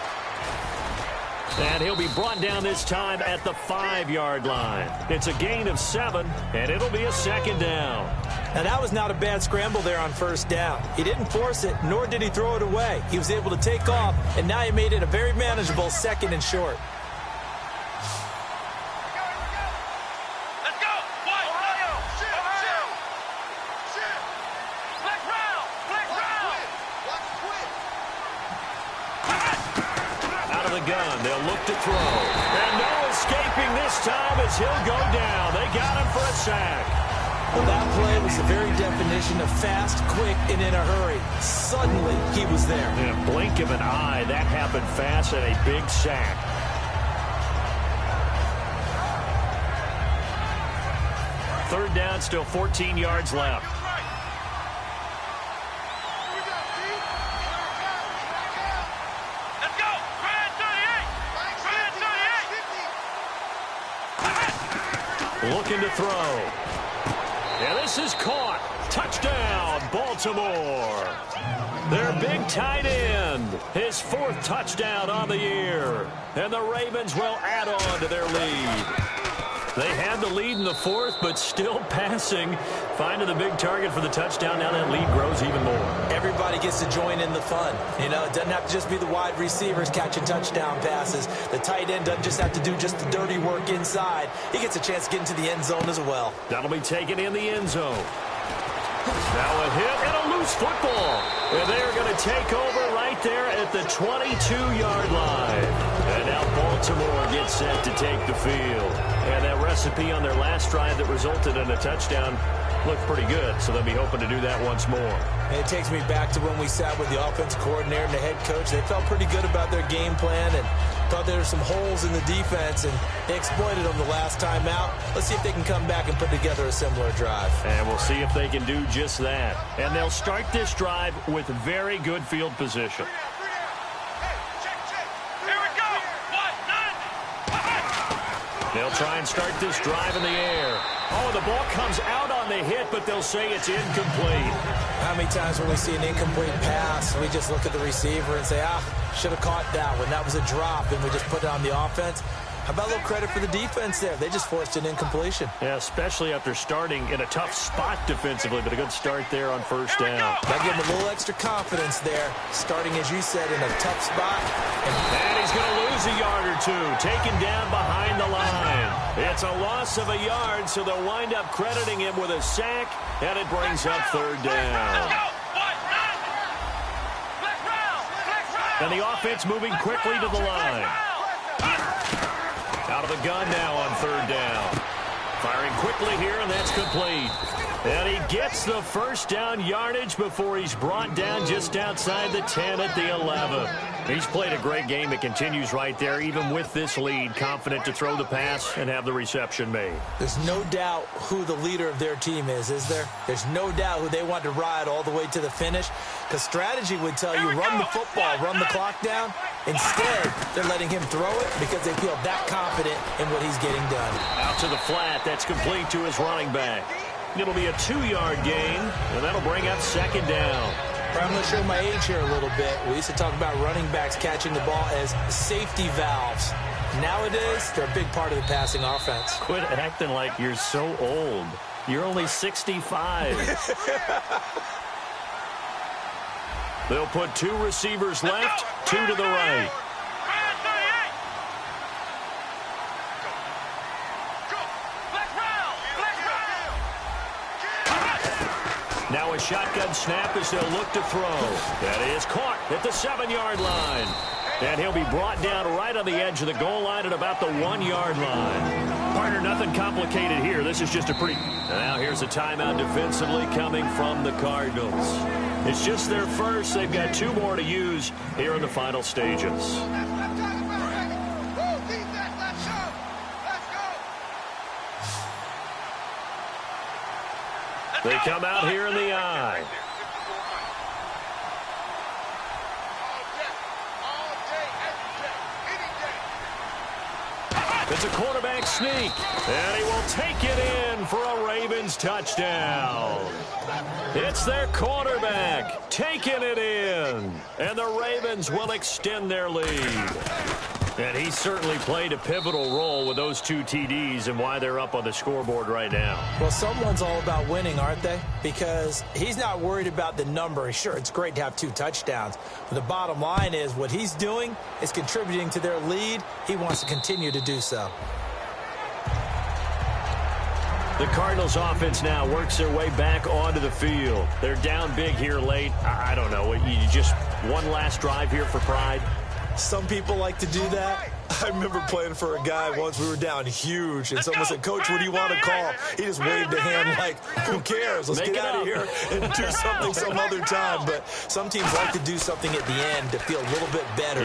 And he'll be brought down this time at the 5-yard line. It's a gain of 7, and it'll be a second down. Now, that was not a bad scramble there on first down. He didn't force it, nor did he throw it away. He was able to take off, and now he made it a very manageable second and short. Let's go. gun. They'll look to throw. And no escaping this time as he'll go down. They got him for a sack. Well, that play was the very definition of fast, quick, and in a hurry. Suddenly, he was there. In a blink of an eye, that happened fast and a big sack. Third down, still 14 yards left. Let's go. Ryan 38. Ryan 38. Looking to throw. And this is caught. Touchdown, Baltimore. Their big tight end. His 4th touchdown on the year. And the Ravens will add on to their lead. They had the lead in the 4th, but still passing. Finding the big target for the touchdown. Now that lead grows even more. Everybody gets to join in the fun. You know, it doesn't have to just be the wide receivers catching touchdown passes. The tight end doesn't just have to do just the dirty work inside. He gets a chance to get into the end zone as well. That'll be taken in the end zone. Now a hit and a loose football. And they're going to take over right there at the 22-yard line. And now Baltimore gets set to take the field. And that recipe on their last drive that resulted in a touchdown looked pretty good, so they'll be hoping to do that once more. And it takes me back to when we sat with the offensive coordinator and the head coach. They felt pretty good about their game plan and thought there were some holes in the defense, and they exploited them the last time out. Let's see if they can come back and put together a similar drive. And we'll see if they can do just that. And they'll start this drive with very good field position. Here we go. 1-9. They'll try and start this drive in the air. Oh, the ball comes out on the hit, but they'll say it's incomplete. How many times when we see an incomplete pass, we just look at the receiver and say, should have caught that one. That was a drop, and we just put it on the offense. How about a little credit for the defense there? They just forced an incompletion. Yeah, especially after starting in a tough spot defensively, but a good start there on first down. That gave him a little extra confidence there, starting, as you said, in a tough spot. And he's going to lose a yard or two, taken down behind the line. It's a loss of a yard, so they'll wind up crediting him with a sack, and it brings up third down. And the offense moving quickly to the line. Out of the gun now on third down. Firing quickly here, and that's complete. And he gets the first down yardage before he's brought down just outside the 10 at the 11. He's played a great game. It continues right there, even with this lead, confident to throw the pass and have the reception made. There's no doubt who the leader of their team is there? There's no doubt who they want to ride all the way to the finish, because strategy would tell you run the football, run the clock down. Instead, they're letting him throw it because they feel that confident in what he's getting done. Out to the flat. That's complete to his running back. It'll be a 2-yard gain, and that'll bring up second down. I'm going to show my age here a little bit. We used to talk about running backs catching the ball as safety valves. Nowadays, they're a big part of the passing offense. Quit acting like you're so old. You're only 65. They'll put 2 receivers left, 2 to the right. Now a shotgun snap as they'll look to throw. That is caught at the 7-yard line. And he'll be brought down right on the edge of the goal line at about the 1-yard line. Partner, nothing complicated here. This is just a pretty... Now here's a timeout defensively coming from the Cardinals. It's just their first. They've got 2 more to use here in the final stages. They come out here in the eye. It's a quarterback sneak, and he will take it in for a Ravens touchdown. It's their quarterback taking it in, and the Ravens will extend their lead. And he certainly played a pivotal role with those 2 TDs and why they're up on the scoreboard right now. Well, someone's all about winning, aren't they? Because he's not worried about the number. Sure, it's great to have 2 touchdowns. But the bottom line is what he's doing is contributing to their lead. He wants to continue to do so. The Cardinals offense now works their way back onto the field. They're down big here late. I don't know. You just one last drive here for pride? Some people like to do that. I remember playing for a guy once. We were down huge, and someone said, "Coach, what do you want to call?" He just waved a hand like, "Who cares? Let's get out of here and do something some other time." But some teams like to do something at the end to feel a little bit better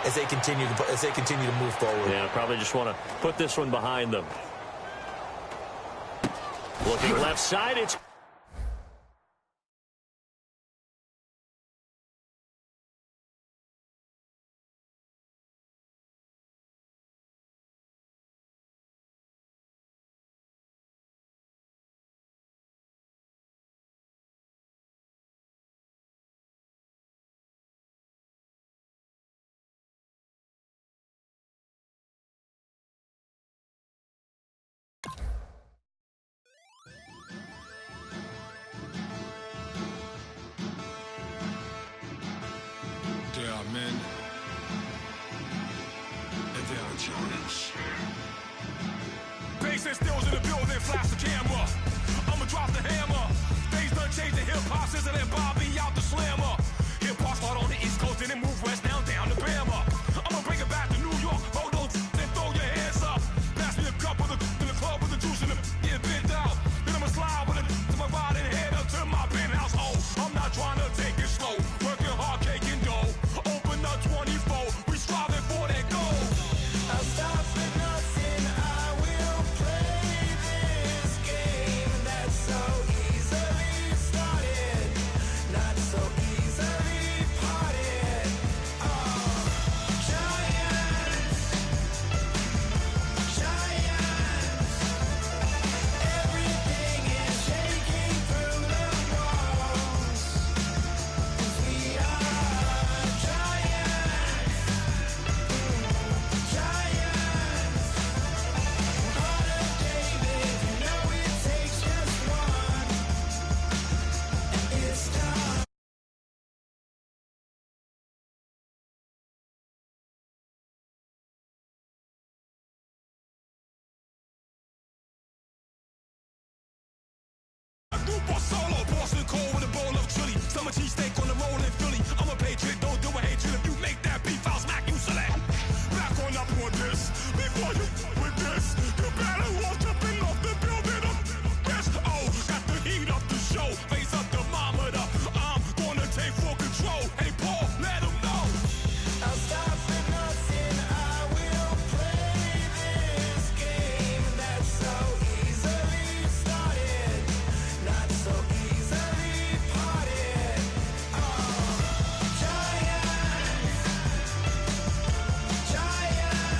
as they continue to move forward. Yeah, probably just want to put this one behind them. Looking left side, it's There are men, and there are giants. Bass and stills in the building, flash the camera. I'ma drop the hammer. Things done changed, the hip-hop sizzle and Bobby out the slammer. Hip-hop start on the East Coast and then move west down to Bama. I'ma bring it back to New York, hold those and throw your hands up. Pass me a cup of the club with the juice in the get bent out. Then I'ma slide with it to my ride and head up to my penthouse. Oh, I'm not trying to take it slow, working hard, cake and dough. Open up 24, we striving for that goal. I'll stop for nothing, I will play this game that's so easily started, not so easily parted. Giants, everything is shaking through the walls. 'Cause we are giants. Heart of David, you know it takes just one, and it's time. Grupo solo, Boston cold with a bowl of chili. Summer cheesesteak on the roll in Philly. I'm a patriot, don't do a hatred. If you make that beef, I'll smack you silly. Back on up on this. Before you with this, you better walk jumping off the building of this. Oh, got the heat up the show. Face up the thermometer. I'm gonna take full control. Hey, Paul, let him know. I'll stop for nothing. I will play this game that's so easily started, not so easily parted. Giants,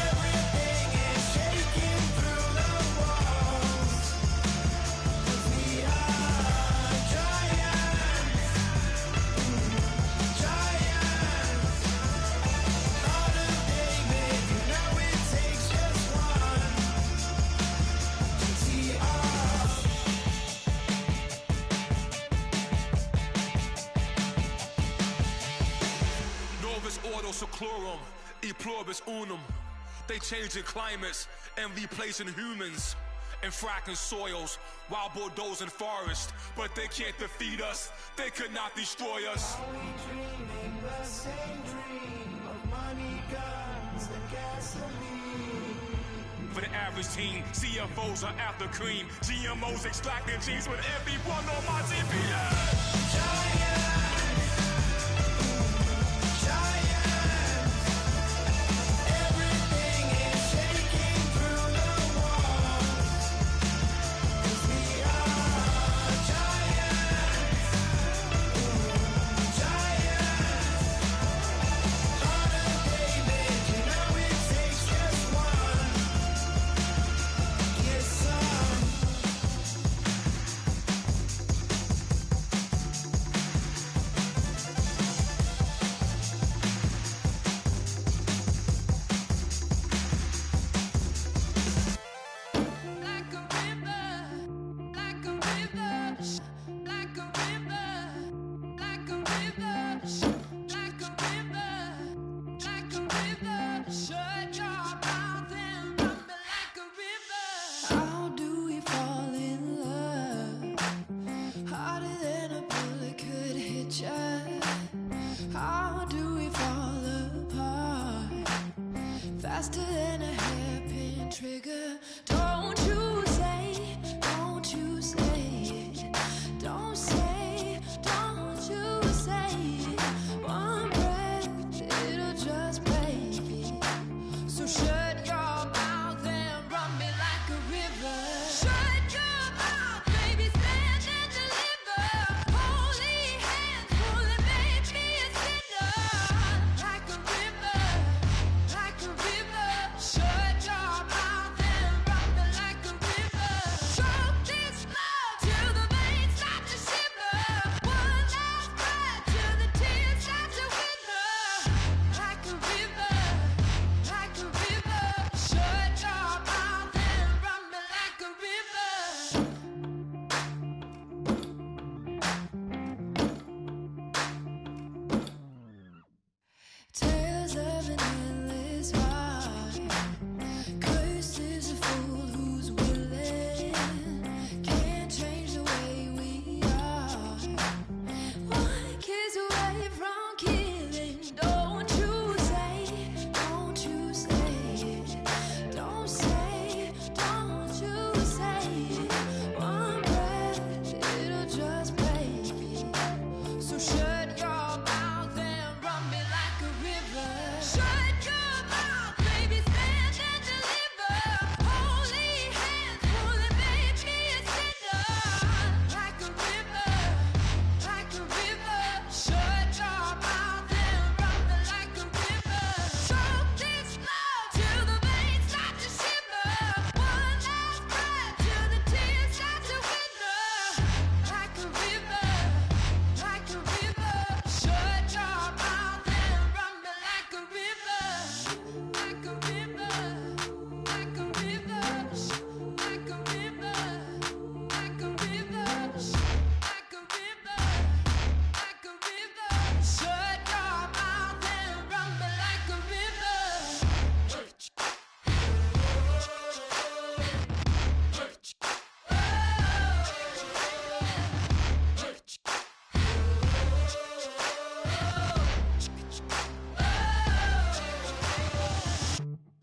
everything is shaking through the walls. 'Cause we are giants. Heart of David, you know it takes just one. GTR. Novus Ordo Seclorum, E Pluribus Unum. They changing climates and replacing humans and fracking soils while bulldozing forests. But they can't defeat us, they could not destroy us. Are we dreaming the same dream of money, guns, and gasoline? For the average team, CFOs are after cream. GMOs extracting genes with everyone on my GPS. Everything is shaking through the walls. 'Cause we are giants. Heart of David, you know it takes just one. Get some. Like a river, like a river, like a river, like a river, like a river, like a river. Shut your mouth and run me like a river. How do we fall in love? Harder than a bullet could hit ya. How do faster than a hairpin trigger. Don't you say, don't you say it. Don't say, don't you say it. One breath, it'll just break it. So shut your mouth and run me like a river. Shut your mouth, baby, stand and deliver. Holy hands, pulling, make me a sinner. Like a river, like a river. Shut your mouth and run me like a river. Choke this love till the veins start to shiver. One last breath till the tears start to wither. Like a river, like a river. Shut your mouth and run me like a river. Tales of an endless ride. Cursed is a fool who's willing. Can't change the way we are. One kiss away from killing. Don't you say it. Don't say, don't you say it. One breath, it'll just break it. So shut your mouth and run me like a river. Shut your mouth, baby, stand and deliver. Holy hands, pulling, make me a sinner. Like a river, like a river. Shut your mouth and run me like a river. Choke this love till the veins start to shiver. One last breath till the tears start to wither. Like a river, like a river. Shut your mouth and run me like a river. Like a river, like a river. Like a river, like a river. Like a river, like a river. Shut your mouth and run me like a river.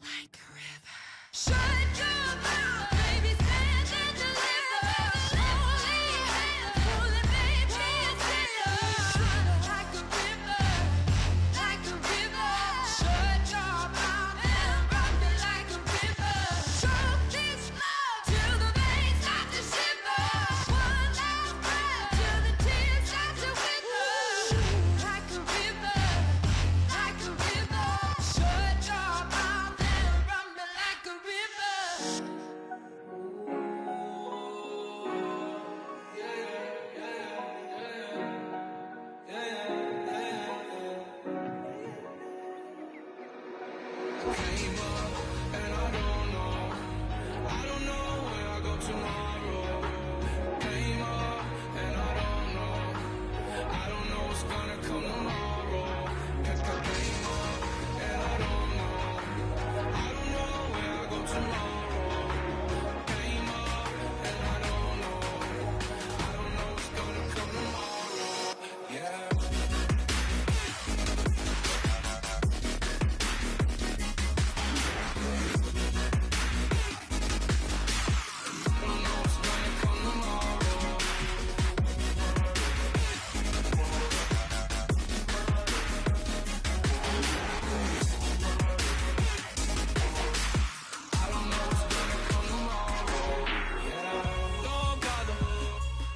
Like a river. Shut your mouth, baby, stand and deliver. Holy hands, pulling, make me a sinner. Like a river, like a river. Shut your mouth and run me like a river. Choke this love till the veins start to shiver. One last breath till the tears start to wither. Like a river, like a river. Shut your mouth and run me like a river. Came up and I don't know where I go tomorrow. Came up and I don't know what's gonna come tomorrow. Came up and I don't know where I go tomorrow. Came up and I don't know what's gonna come tomorrow. Yeah.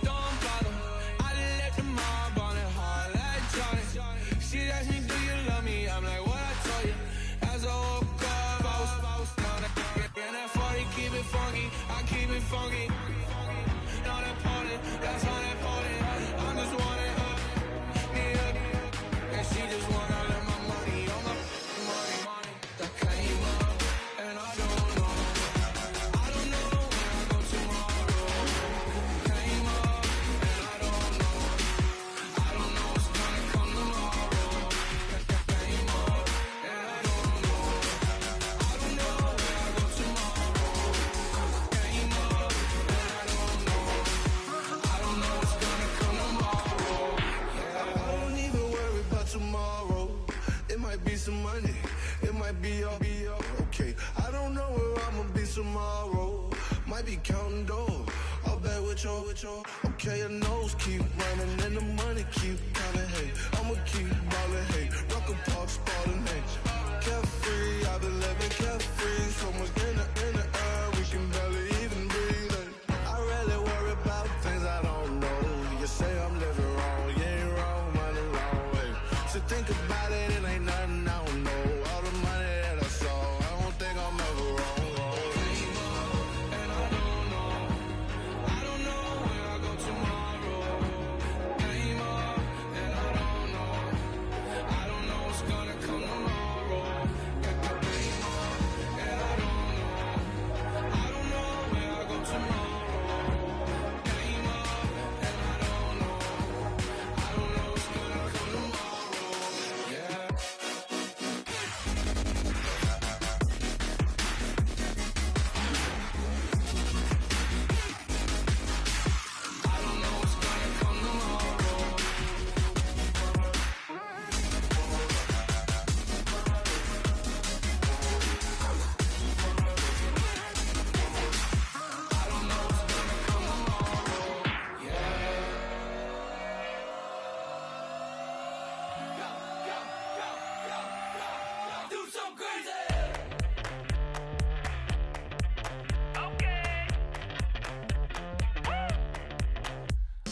Don't bother. I left the mob on it hard like Johnny. She asked me, do you love me? I'm like, what I told you. As I woke up, I was on that. And that 40, keep it funky. I keep it funky. On that pony, that's on that pony. I'm just wanting her, need her. And she just want all of my money, all my money. That came up, and I don't know where I go tomorrow. Came up, and I don't know what's gonna come tomorrow. Came up, and I don't know where I go tomorrow. Came up, and I don't know what's gonna come tomorrow. Yeah. I don't even worry about tomorrow. It might be some money, it might be all okay. don't know where I'ma be tomorrow. Might be counting doors. I'll bet with your. Okay, your nose keep running and the money keep coming. Hey, I'ma keep ballin'. Hey, Rucker Park, Spalding. Hey, carefree, I've been living carefree. So much in the air, we can barely even breathe. Hey, I rarely worry about things I don't know. You say I'm living wrong, you ain't wrong, money long way. So think about it, it ain't nothing I don't know. All the money that I saw, I don't think I'm ever wrong.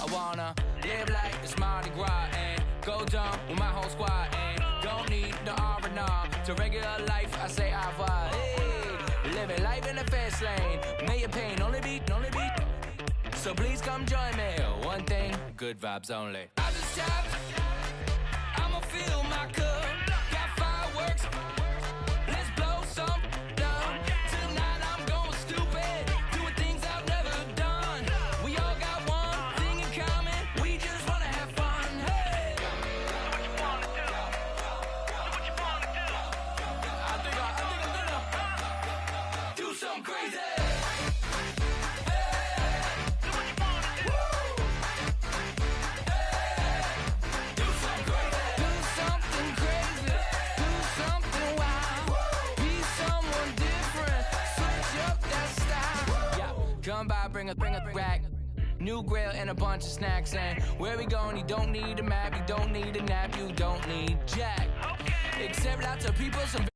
I wanna live like it's Mardi Gras and go dumb with my whole squad and don't need the R&R to regular life. I say au revoir. Hey, living life in the fast lane. May your pain only beat. So please come join me. One thing, good vibes only. I just tap. I'ma fill my cup. Got fireworks. Let's blow some down. Tonight I'm going stupid. Doing things I've never done. We all got one thing in common. We just wanna have fun. Hey. Do what you wanna do. Do what you wanna do. I think I'm gonna do something crazy. Come by, bring a rack. New grill and a bunch of snacks. And where we going, you don't need a map. You don't need a nap. You don't need jack. Except lots of people, some